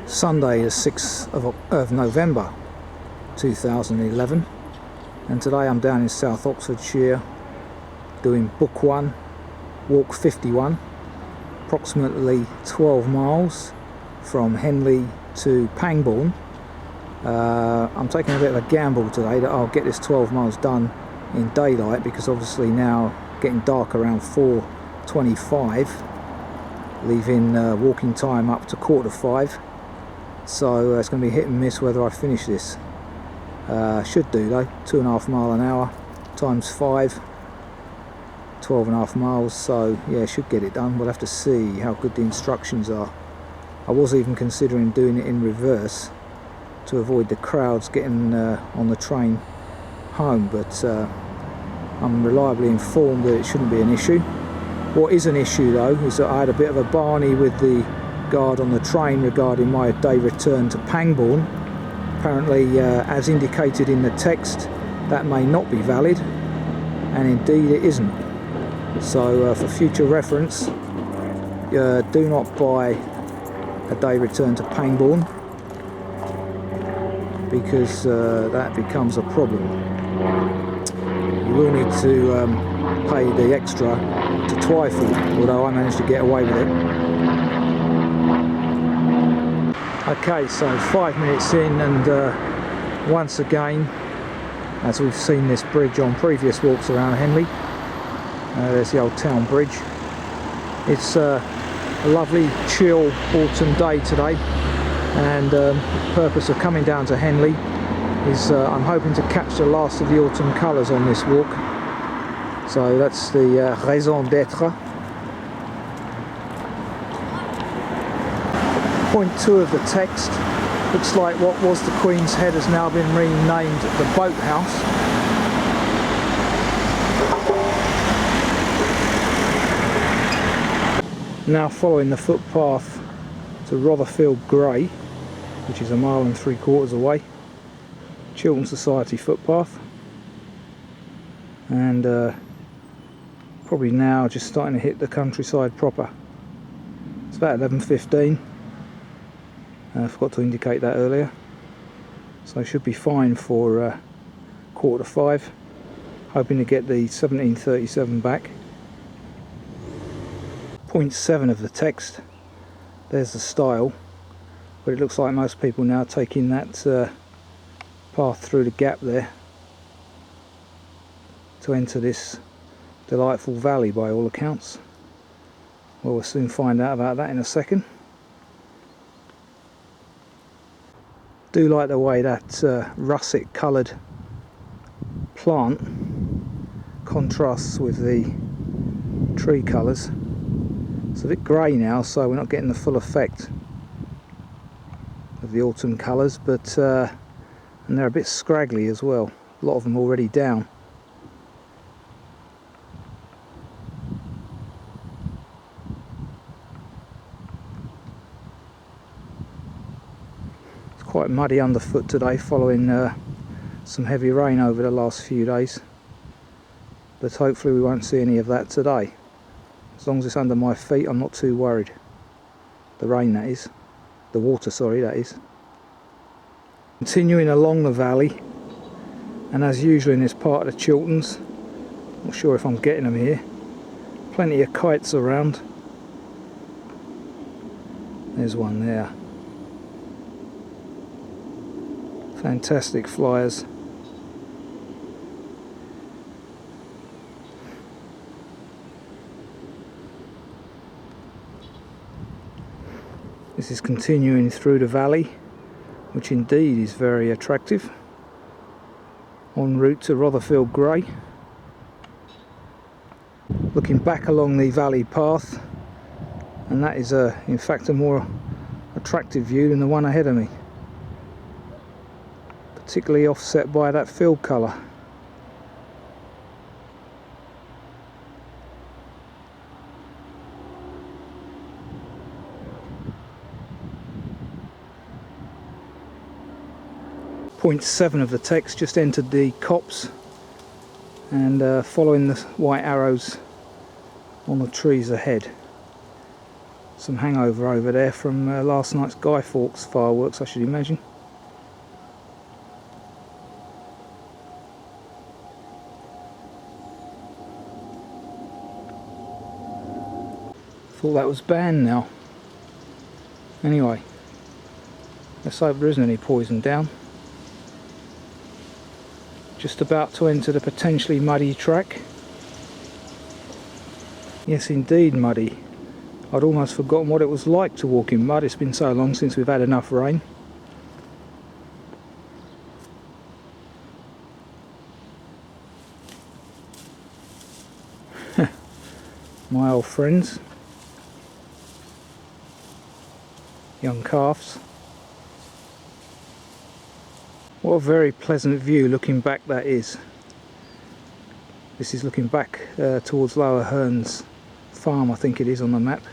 Sunday the 6th of November 2011, and today I'm down in South Oxfordshire doing book 1, walk 51, approximately 12 miles from Henley to Pangbourne. I'm taking a bit of a gamble today that I'll get this 12 miles done in daylight, because obviously now getting dark around 4:25, leaving walking time up to 4:45. So it's going to be hit and miss whether I finish this. Should do though, 2.5 miles an hour times 5, 12.5 miles, so yeah, should get it done. We'll have to see how good the instructions are. I was even considering doing it in reverse to avoid the crowds getting on the train home, but I'm reliably informed that it shouldn't be an issue. What is an issue though is that I had a bit of a barney with the guard on the train regarding my day return to Pangbourne. Apparently, as indicated in the text, that may not be valid, and indeed it isn't. So for future reference, do not buy a day return to Pangbourne, because that becomes a problem. You will need to pay the extra to Twyford, although I managed to get away with it. Okay, so 5 minutes in, and once again, as we've seen this bridge on previous walks around Henley, there's the old town bridge. It's a lovely chill autumn day today, and the purpose of coming down to Henley is I'm hoping to catch the last of the autumn colours on this walk. So that's the raison d'être. Point 2 of the text looks like what was the Queen's Head has now been renamed the Boathouse. Now following the footpath to Rotherfield Grey, which is 1.75 miles away, Chiltern Society footpath, and probably now just starting to hit the countryside proper. It's about 11:15. I forgot to indicate that earlier, so I should be fine for 4:45, hoping to get the 1737 back. Point 7 of the text, there's the stile, but it looks like most people now taking that path through the gap there to enter this delightful valley by all accounts. Well, we'll soon find out about that in a second. Do like the way that russet coloured plant contrasts with the tree colours. It's a bit grey now, so we're not getting the full effect of the autumn colours, but and they're a bit scraggly as well. A lot of them already down. Quite muddy underfoot today, following some heavy rain over the last few days, but hopefully we won't see any of that today. As long as it's under my feet, I'm not too worried. The rain, that is. The water, sorry, that is. Continuing along the valley, and as usual in this part of the Chilterns, not sure if I'm getting them here, plenty of kites around. There's one there. Fantastic flyers. This is continuing through the valley, which indeed is very attractive, en route to Rotherfield Grey. Looking back along the valley path, and that is in fact a more attractive view than the one ahead of me, particularly offset by that field colour. Point 7 of the text, just entered the copse, and following the white arrows on the trees ahead. Some hangover over there from last night's Guy Fawkes fireworks, I should imagine. Thought that was banned now. Anyway, let's hope there isn't any poison down. Just about to enter the potentially muddy track. Yes, indeed muddy. I'd almost forgotten what it was like to walk in mud. It's been so long since we've had enough rain. My old friends. Young calves. What a very pleasant view looking back that is. This is looking back towards Lower Hearns Farm, I think it is on the map.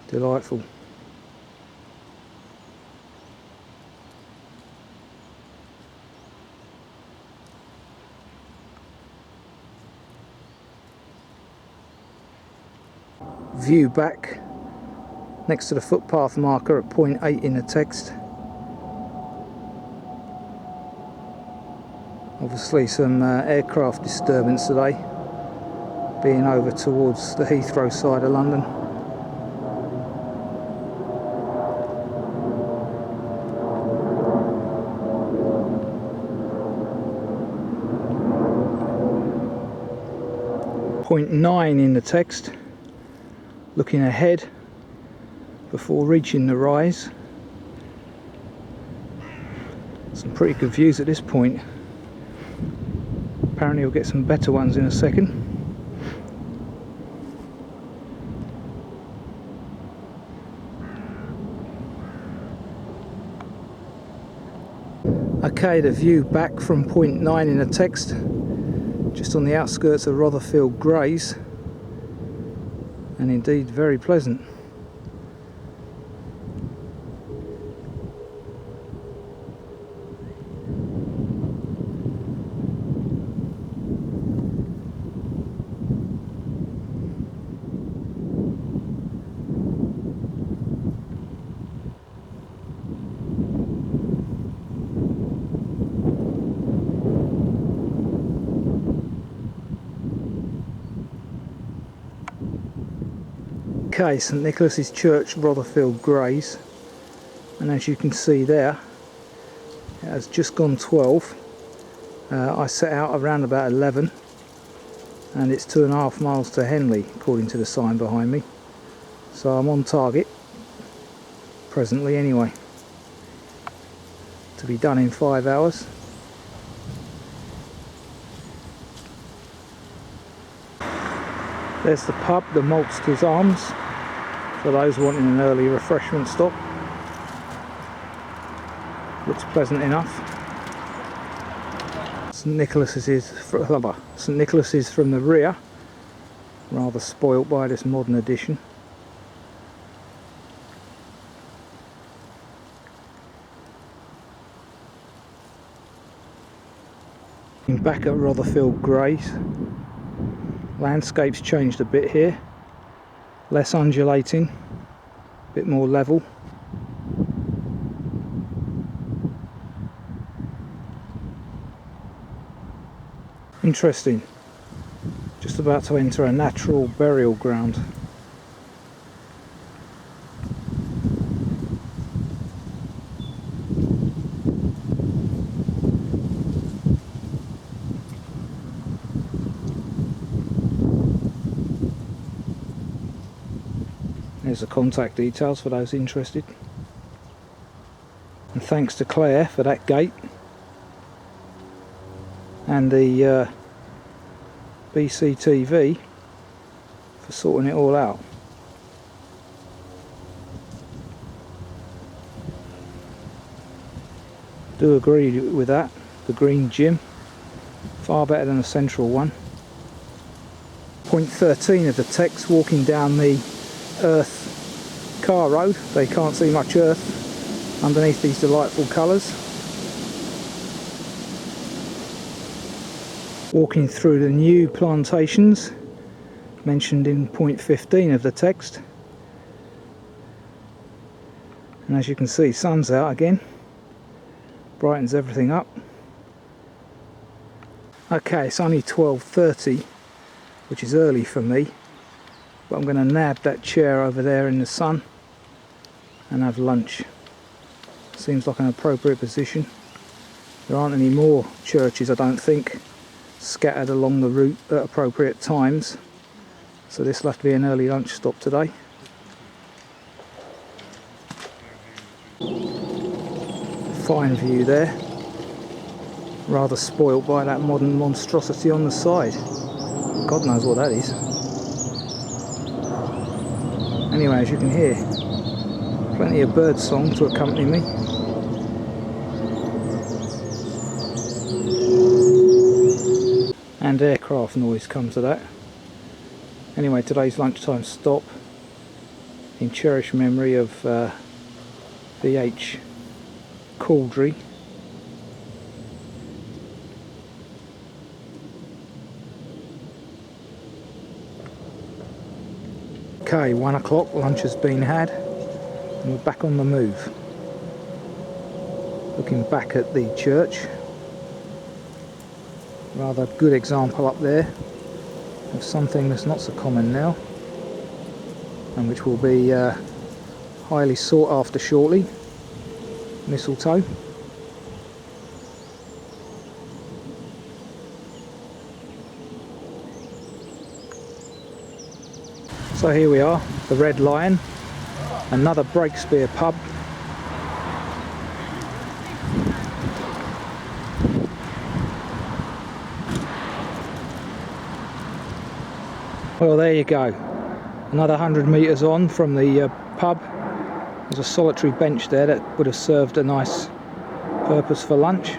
Delightful. View back next to the footpath marker at point 8 in the text. Obviously some aircraft disturbance today, being over towards the Heathrow side of London. Point 9 in the text. Looking ahead before reaching the rise. Some pretty good views at this point. Apparently we'll get some better ones in a second. Okay, the view back from point 9 in the text, just on the outskirts of Rotherfield Greys. And indeed very pleasant. Okay, St Nicholas's Church, Rotherfield Greys, and as you can see there, it has just gone 12. I set out around about 11, and it's 2.5 miles to Henley according to the sign behind me, so I'm on target presently anyway, to be done in 5 hours. There's the pub, the Maltster's Arms, for those wanting an early refreshment stop. Looks pleasant enough. St Nicholas's from the rear, rather spoilt by this modern addition. Back at Rotherfield Greys. Landscape's changed a bit here, less undulating, a bit more level. Interesting, just about to enter a natural burial ground. There's the contact details for those interested. And thanks to Claire for that gate. And the BCTV for sorting it all out. Do agree with that. The green gym, far better than the central one. Point 13 of the text, walking down the earth car road. They can't see much earth underneath these delightful colours. Walking through the new plantations mentioned in point 15 of the text, and as you can see, sun's out again, brightens everything up. Okay, it's only 12:30, which is early for me, but I'm going to nab that chair over there in the sun and have lunch. Seems like an appropriate position. There aren't any more churches, I don't think, scattered along the route at appropriate times, so this will have to be an early lunch stop today. Fine view there, rather spoilt by that modern monstrosity on the side. God knows what that is. Anyway, as you can hear, plenty of bird song to accompany me. And aircraft noise comes to that. Anyway, today's lunchtime stop, in cherished memory of V.H. Caldry. Okay, 1 o'clock, lunch has been had, and we're back on the move. Looking back at the church, rather good example up there of something that's not so common now, and which will be highly sought after shortly: mistletoe. So here we are, the Red Lion, another Breakspear pub. Well, there you go, another 100 metres on from the pub. There's a solitary bench there that would have served a nice purpose for lunch.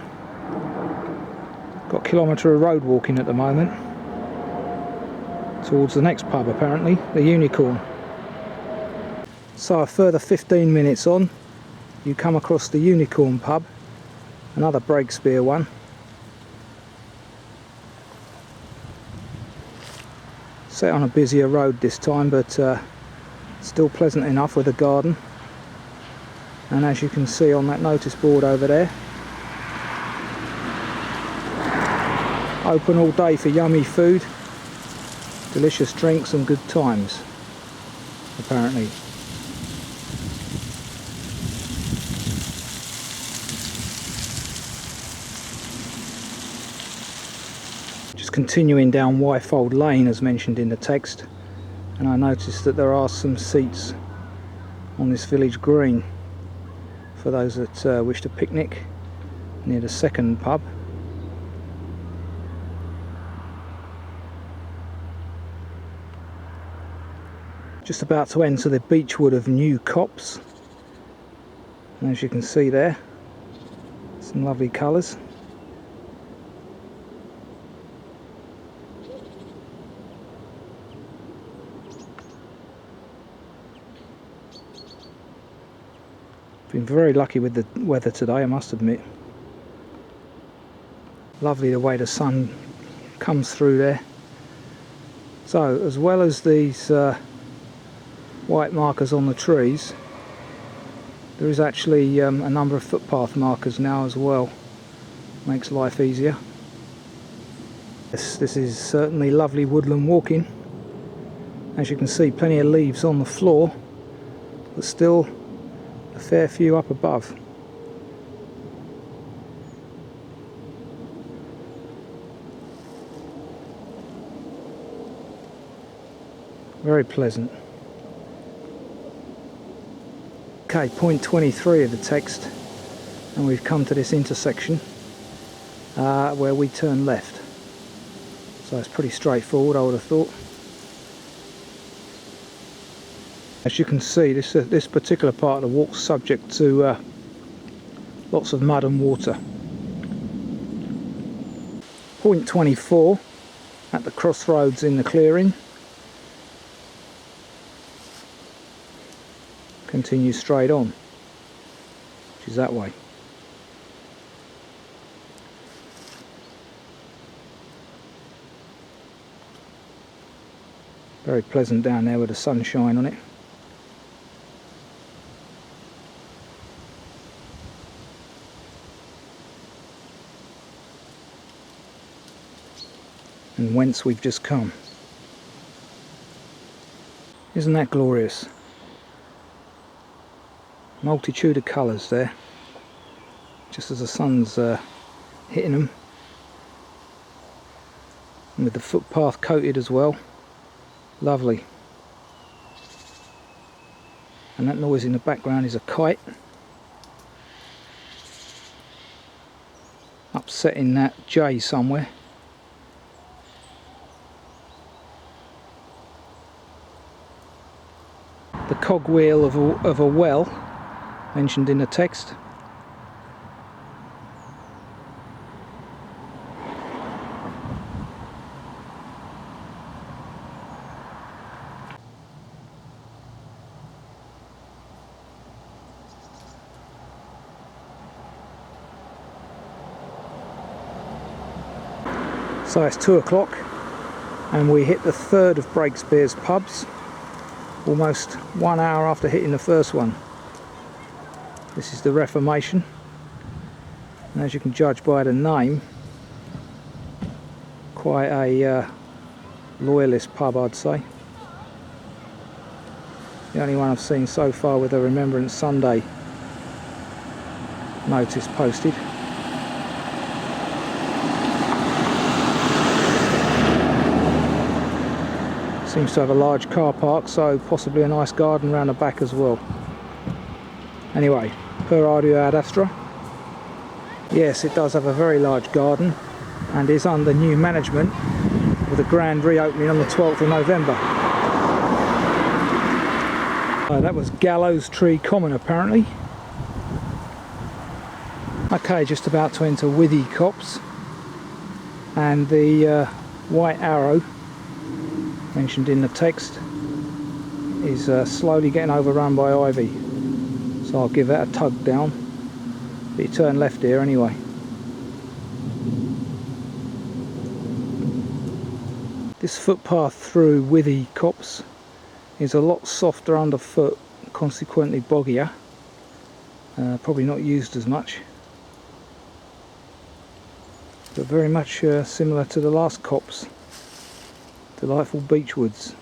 Got a kilometre of road walking at the moment, towards the next pub apparently, the Unicorn. So a further 15 minutes on, you come across the Unicorn pub, another Breakspear one. Set on a busier road this time, but still pleasant enough with a garden. And as you can see on that notice board over there, open all day for yummy food, delicious drinks and good times, apparently. Just continuing down Wyfold Lane as mentioned in the text, and I noticed that there are some seats on this village green for those that wish to picnic near the second pub. Just about to enter the beechwood of New Copse, and as you can see there, some lovely colours. Been very lucky with the weather today, I must admit. Lovely the way the sun comes through there. So, as well as these white markers on the trees, there is actually a number of footpath markers now as well. Makes life easier. This is certainly lovely woodland walking. As you can see, plenty of leaves on the floor, but still a fair few up above. Very pleasant. Okay, point 23 of the text, and we've come to this intersection where we turn left. So it's pretty straightforward, I would have thought. As you can see, this particular part of the walk's subject to lots of mud and water. Point 24 at the crossroads in the clearing. Continue straight on, which is that way. Very pleasant down there with the sunshine on it. And whence we've just come. Isn't that glorious? Multitude of colours there, just as the sun's hitting them. And with the footpath coated as well. Lovely. And that noise in the background is a kite. Upsetting that jay somewhere. The cogwheel of a well mentioned in the text. So it's 2 o'clock and we hit the third of Breakspear's pubs, almost 1 hour after hitting the first one. This is the Reformation, and as you can judge by the name, quite a loyalist pub, I'd say. The only one I've seen so far with a Remembrance Sunday notice posted. Seems to have a large car park, so possibly a nice garden round the back as well. Anyway, per audio ad astra. Yes, it does have a very large garden and is under new management with a grand reopening on the 12th of November. That was Gallows Tree Common apparently. Okay, just about to enter Withy Copse, and the White Arrow mentioned in the text is slowly getting overrun by ivy, so I'll give that a tug down, but you turn left here anyway. This footpath through Withy Copse is a lot softer underfoot, consequently boggier, probably not used as much, but very much similar to the last copse. Delightful beech woods.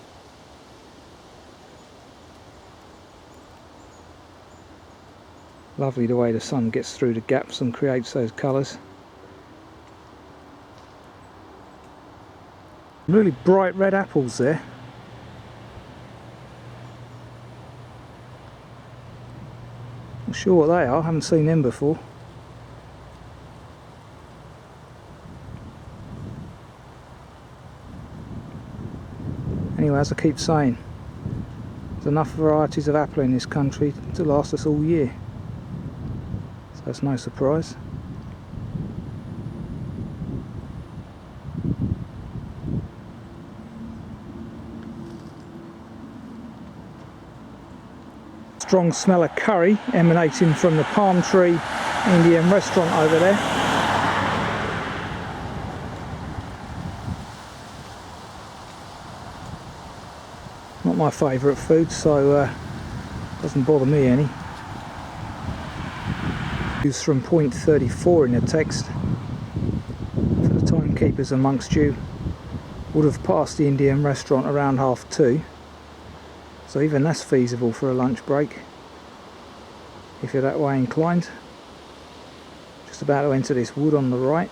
Lovely the way the sun gets through the gaps and creates those colours. Really bright red apples there. Not sure what they are, I haven't seen them before. Anyway, as I keep saying, there's enough varieties of apple in this country to last us all year, so it's no surprise. Strong smell of curry emanating from the Palm Tree Indian restaurant over there. Not my favourite food, so doesn't bother me any. Used from point 34 in the text. For the timekeepers amongst you, would have passed the Indian restaurant around 2:30, so even that's feasible for a lunch break if you're that way inclined. Just about to enter this wood on the right.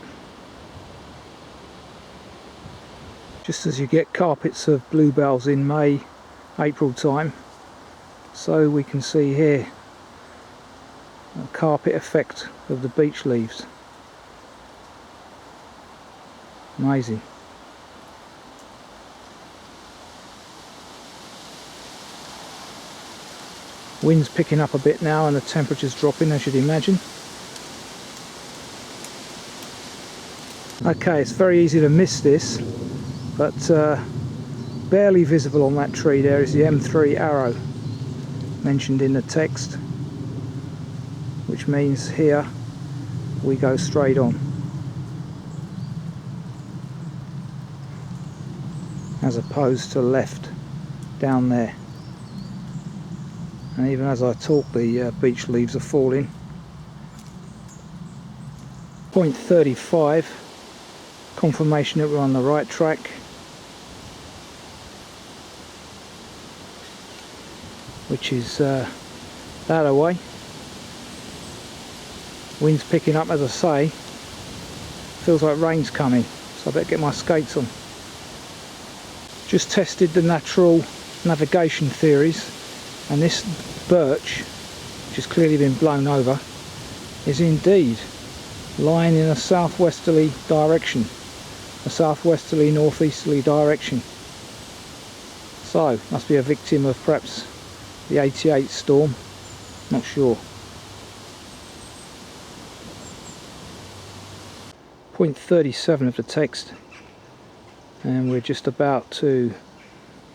Just as you get carpets of bluebells in May, April time, so we can see here a carpet effect of the beech leaves. Amazing. Wind's picking up a bit now and the temperature's dropping, as you'd imagine. Okay, it's very easy to miss this, but barely visible on that tree there is the M3 arrow mentioned in the text, which means here we go straight on, as opposed to left down there. And even as I talk, the beech leaves are falling. Point 35, confirmation that we're on the right track. Which is that away. Wind's picking up, as I say. Feels like rain's coming, so I better get my skates on. Just tested the natural navigation theories, and this birch, which has clearly been blown over, is indeed lying in a southwesterly direction, a southwesterly northeasterly direction. So must be a victim of perhaps the 88 storm, not sure. Point 37 of the text, and we're just about to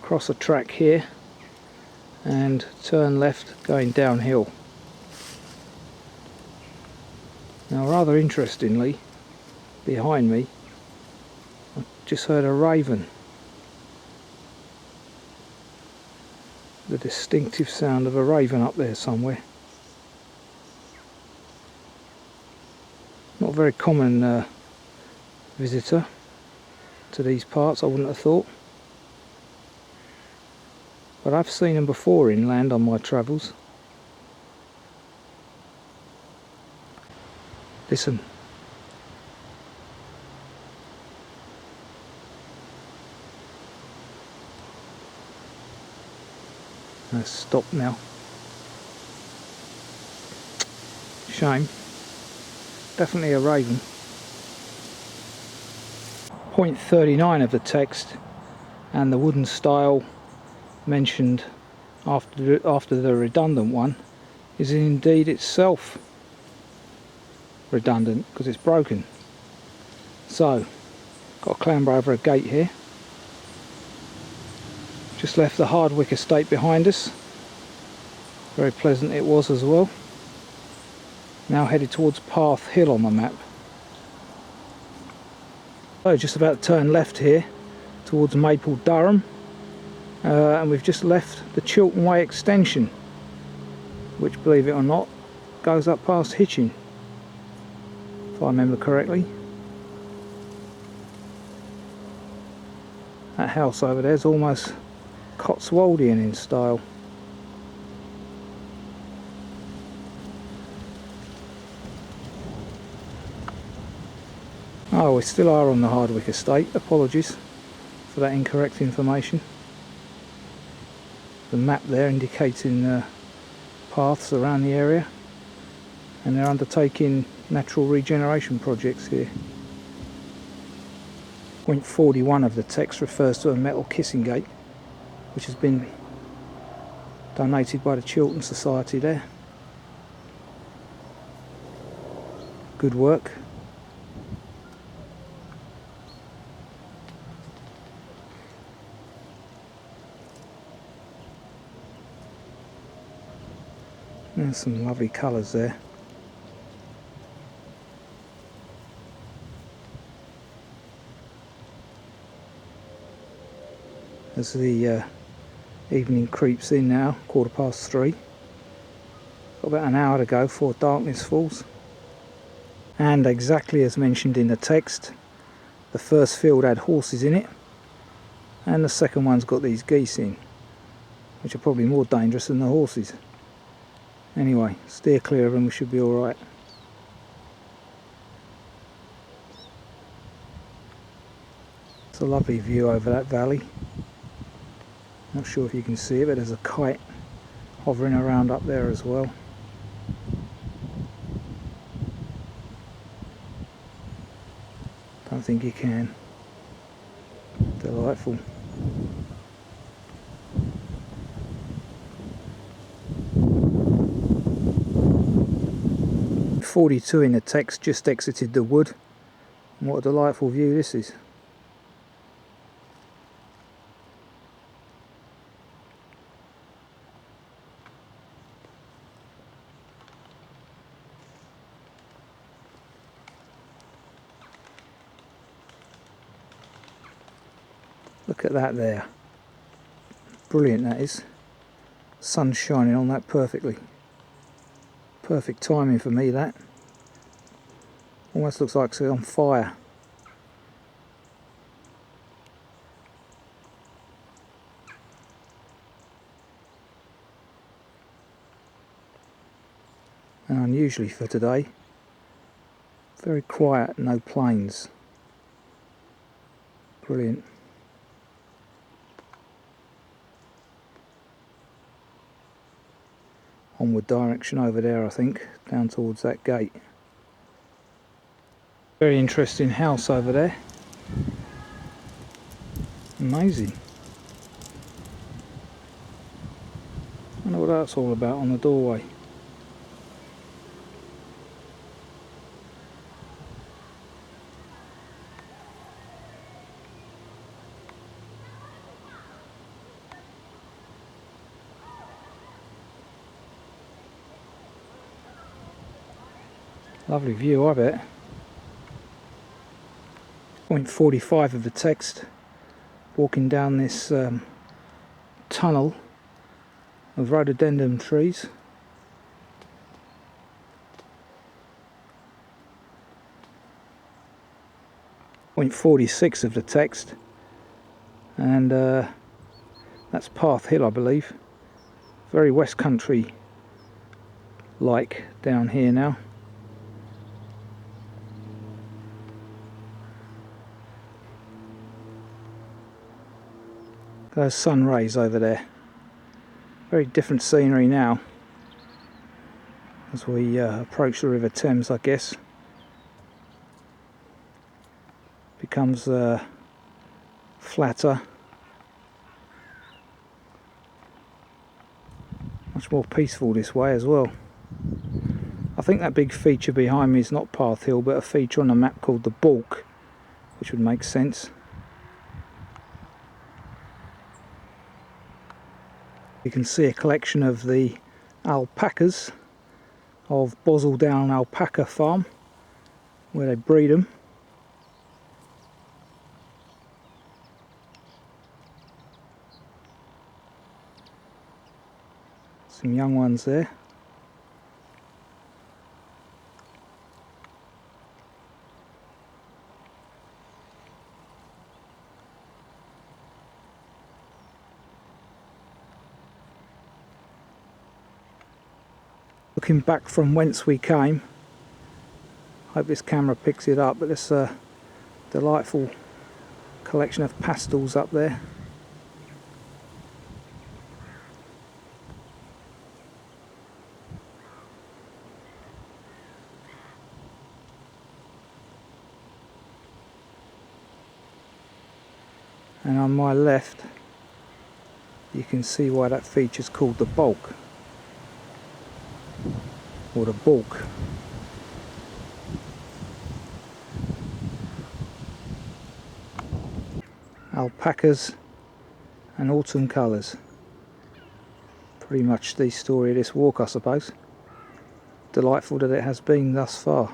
cross a track here and turn left going downhill. Now, rather interestingly, behind me I just heard a raven. The distinctive sound of a raven up there somewhere. Not a very common visitor to these parts, I wouldn't have thought. But I've seen them before inland on my travels. Listen. Let's stop now. Shame. Definitely a raven. Point 39 of the text, and the wooden style mentioned after the redundant one is indeed itself redundant because it's broken. So, got to clamber over a gate here. Just left the Hardwick estate behind us. Very pleasant it was as well. Now headed towards Path Hill on the map. So just about to turn left here towards Maple Durham, and we've just left the Chiltern Way extension, which, believe it or not, goes up past Hitchin, if I remember correctly. That house over there is almost Cotswoldian in style. Oh, we still are on the Hardwick estate. Apologies for that incorrect information. The map there indicating paths around the area, and they're undertaking natural regeneration projects here. Point 41 of the text refers to a metal kissing gate, which has been donated by the Chiltern Society there. Good work. There's some lovely colours there. As the evening creeps in now, 3:15. Got about an hour to go before darkness falls. And exactly as mentioned in the text, the first field had horses in it, and the second one's got these geese in, which are probably more dangerous than the horses. Anyway, steer clear of them, we should be alright. It's a lovely view over that valley. Not sure if you can see it, but there's a kite hovering around up there as well. Don't think you can. Delightful. .42 in the text, just exited the wood. And what a delightful view this is. Look at that there. brilliant that is. Sun's shining on that perfectly. Perfect timing for me that. Almost looks like it's on fire. And unusually for today, very quiet, no planes. Brilliant. Onward direction over there, I think, down towards that gate. Very interesting house over there. Amazing. I wonder what that's all about on the doorway. Lovely view, I bet. Point 45 of the text, walking down this tunnel of rhododendron trees. Point 46 of the text, and that's Path Hill, I believe. Very West Country like down here now. Those sun rays over there. Very different scenery now as we approach the River Thames, I guess. Becomes flatter, much more peaceful this way as well. I think that big feature behind me is not Path Hill, but a feature on the map called the Balk, which would make sense. You can see a collection of the alpacas of Boseldown Alpaca Farm, where they breed them. Some young ones there. Looking back from whence we came, hope this camera picks it up, but there's a delightful collection of pastels up there. And on my left you can see why that feature's called the Bulk, or the Balk. Alpacas and autumn colours. Pretty much the story of this walk, I suppose. Delightful that it has been thus far.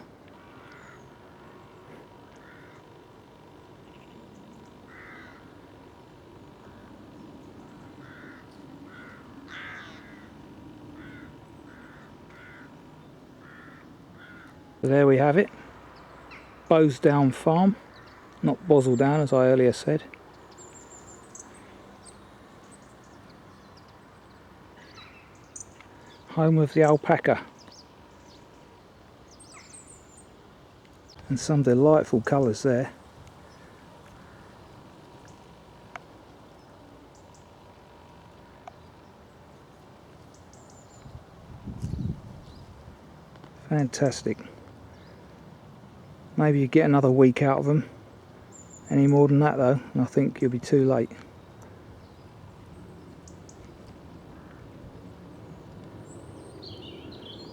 So there we have it, Boseldown Farm, not Boseldown as I earlier said. Home of the alpaca. And some delightful colours there. Fantastic. Maybe you get another week out of them. Any more than that though, and I think you'll be too late.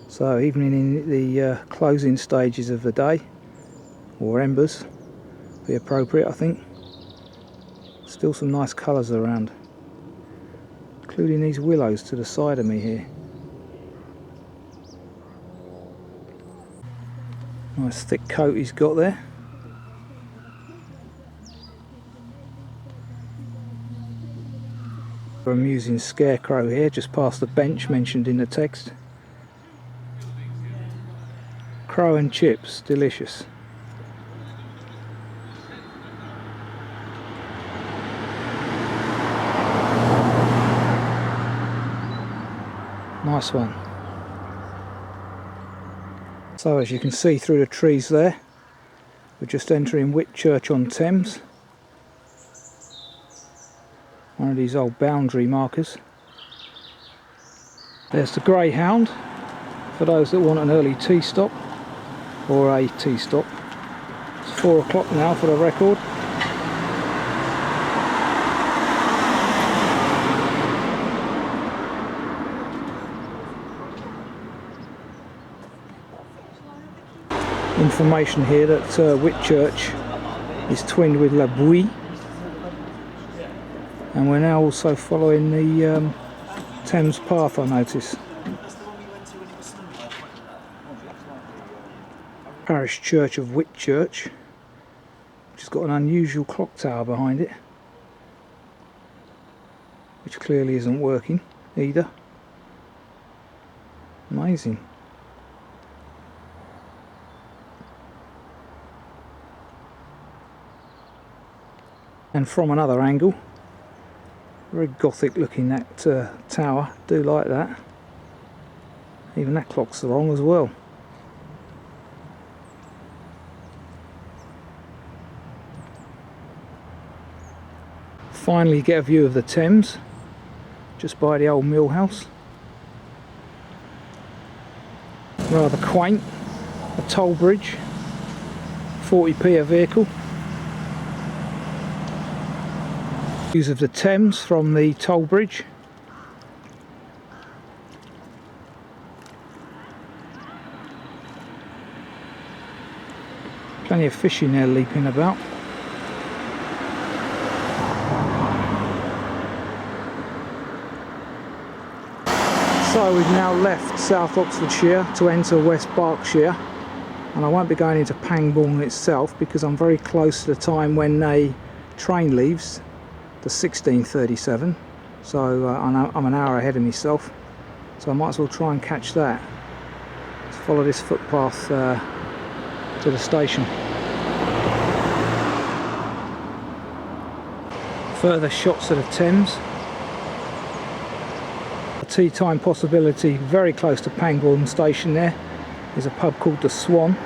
So even in the closing stages of the day, or embers, be appropriate I think. Still some nice colours around, including these willows to the side of me here. Nice thick coat he's got there. Amusing scarecrow here just past the bench mentioned in the text. Crow and chips, delicious. Nice one. So as you can see through the trees there, we're just entering Whitchurch on Thames. One of these old boundary markers. There's the Greyhound, for those that want an early tea stop, or a tea stop. It's 4 o'clock now for the record. Information here that Whitchurch is twinned with La Bouille, and we're now also following the Thames path, I notice. Parish Church of Whitchurch, which has got an unusual clock tower behind it, which clearly isn't working either. Amazing. And from another angle, very gothic looking, that tower, do like that. Even that clock's wrong as well. Finally get a view of the Thames, just by the old mill house. Rather quaint, a toll bridge, 40p a vehicle. Views of the Thames from the toll bridge. Plenty of fish in there leaping about. So we've now left South Oxfordshire to enter West Berkshire, and I won't be going into Pangbourne itself because I'm very close to the time when a train leaves, the 16:37, so I'm an hour ahead of myself, so I might as well try and catch that. Let's follow this footpath to the station. Further shots of the Thames. A tea time possibility very close to Pangbourne station. There is a pub called the Swan.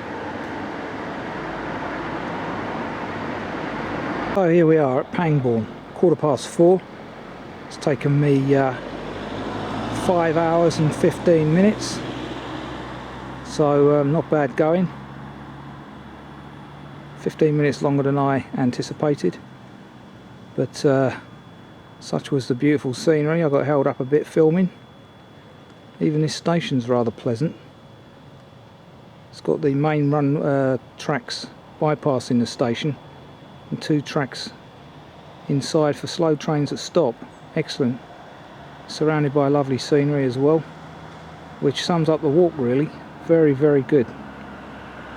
So here we are at Pangbourne. 4:15. It's taken me 5 hours and 15 minutes, so not bad going. 15 minutes longer than I anticipated, but such was the beautiful scenery. I got held up a bit filming. Even this station's rather pleasant. It's got the main run tracks bypassing the station and 2 tracks inside for slow trains that stop. Excellent. Surrounded by lovely scenery as well, which sums up the walk really. Very, very good.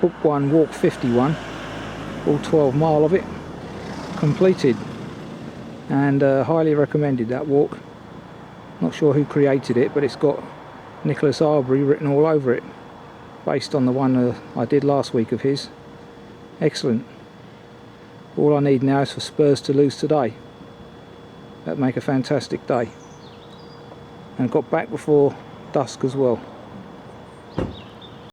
Book 1, walk 51, all 12 mile of it completed, and highly recommended that walk. Not sure who created it, but it's got Nicholas Arbery written all over it, based on the one I did last week of his. Excellent. All I need now is for Spurs to lose today. That'd make a fantastic day. And got back before dusk as well.